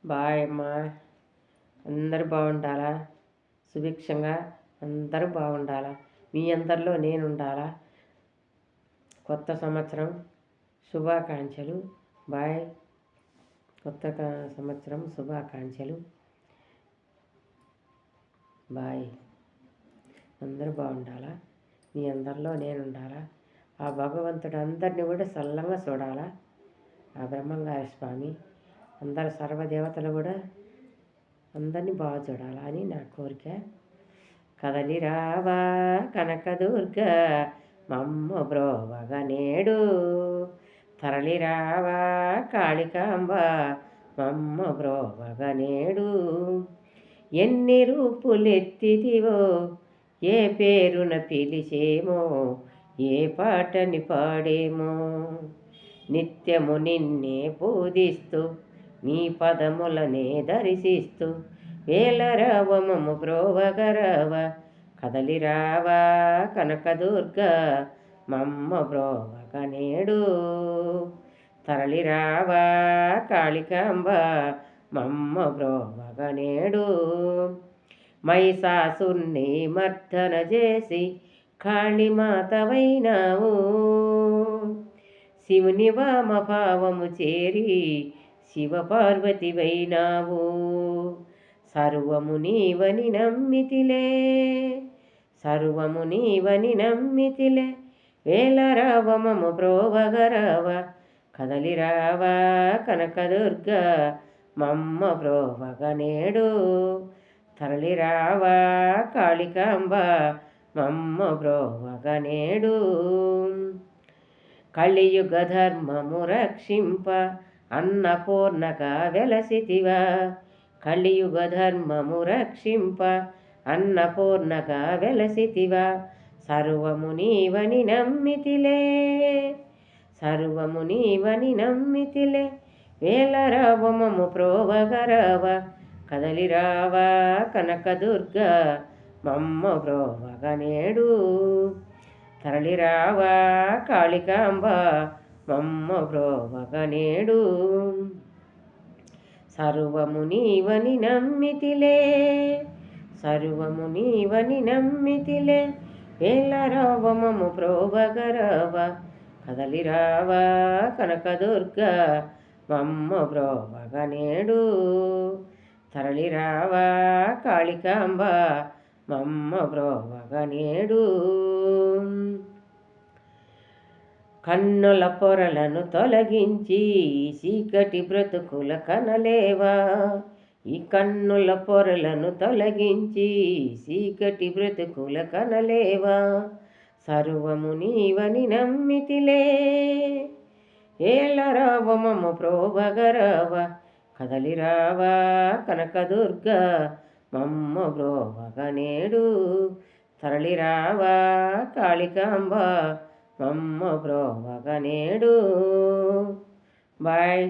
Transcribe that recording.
Bye అమ్మా. అందరూ బాగుండాలా, సుభిక్షంగా అందరూ బాగుండాలా, మీ అందరిలో నేను ఉండాలా. కొత్త సంవత్సరం శుభాకాంక్షలు. బాయ్. కొత్త సంవత్సరం శుభాకాంక్షలు. బాయ్. అందరూ బాగుండాలా, మీ అందరిలో నేను ఉండాలా. ఆ భగవంతుడు అందరినీ కూడా చల్లంగా చూడాలా. ఆ బ్రహ్మంగారి స్వామి అందరు సర్వదేవతలు కూడా అందరినీ బాగా చూడాలా అని నా కోరిక. కదలి రావా కనకదుర్గ మమ్మ బ్రోవగ నేడు, తరలి రావా కాళికాంబ మమ్మ బ్రోవగ నేడు. ఎన్ని రూపులెత్తిదివో ఏ పేరున పిలిచేమో, ఏ పాటని పాడేమో, నిత్యము నిన్నే పూజిస్తూ నీ పదములనే దర్శిస్తూ వేలరావమము బ్రోవగరావ. కదలి రావా కనకదుర్గ మమ్మ బ్రోవగ నేడు, తరలి రావా కాళికాంబ మమ్మ బ్రోవగ నేడు. మహిషాసుర్ని మర్దన చేసి కాళీమాతవైనావు, శివుని వామభావము చేరి శివపార్వతివైనావు. సర్వము నీవని నమ్మితిలే, సర్వము నీవని నమ్మితిలే, వేలరావమము బ్రోవగరావ. కదలి రావా కనకదుర్గ మమ్మ బ్రోవగ నేడు, తరలి రావా కాళికాంబ మమ్మ బ్రోవగ నేడు. కలియుగ ధర్మము రక్షింప అన్నపూర్ణగా వెలసితివా, కలియుగ ధర్మము రక్షింప అన్నపూర్ణగా వెలసితివా. సర్వము నీవని నమ్మితిలే, సర్వము నీవని నమ్మితిలే, వేలరావమము బ్రోవగరావ. కదలి రావా కనకదుర్గ మమ్మ బ్రోవగ నేడు, తరలి రావా కాళికాంబ మమ్మ బ్రోవగ నేడు. సర్వము నీవని నమ్మితిలే, సర్వము నీవని నమ్మితిలే, వేలరావమము బ్రోవగరావ. కదలి రావా కనకదుర్గ మమ్మ బ్రోవగ నేడు, తరలి రావా కాళికాంబ మమ్మ బ్రోవగ నేడు. కన్నుల పొరలను తొలగించి చీకటి బ్రతుకుల కనలేవా, ఈ కన్నుల పొరలను తొలగించి చీకటి బ్రతుకుల కనలేవా. సర్వము నీవని నమ్మితిలే, ఏలరావమము బ్రోవగరావ. కదలి రావా కనకదుర్గ మమ్మ బ్రోవగ నేడు, తరలి రావా కాళికాంబ మమ్మ బ్రోవగ నేడు. బాయ్.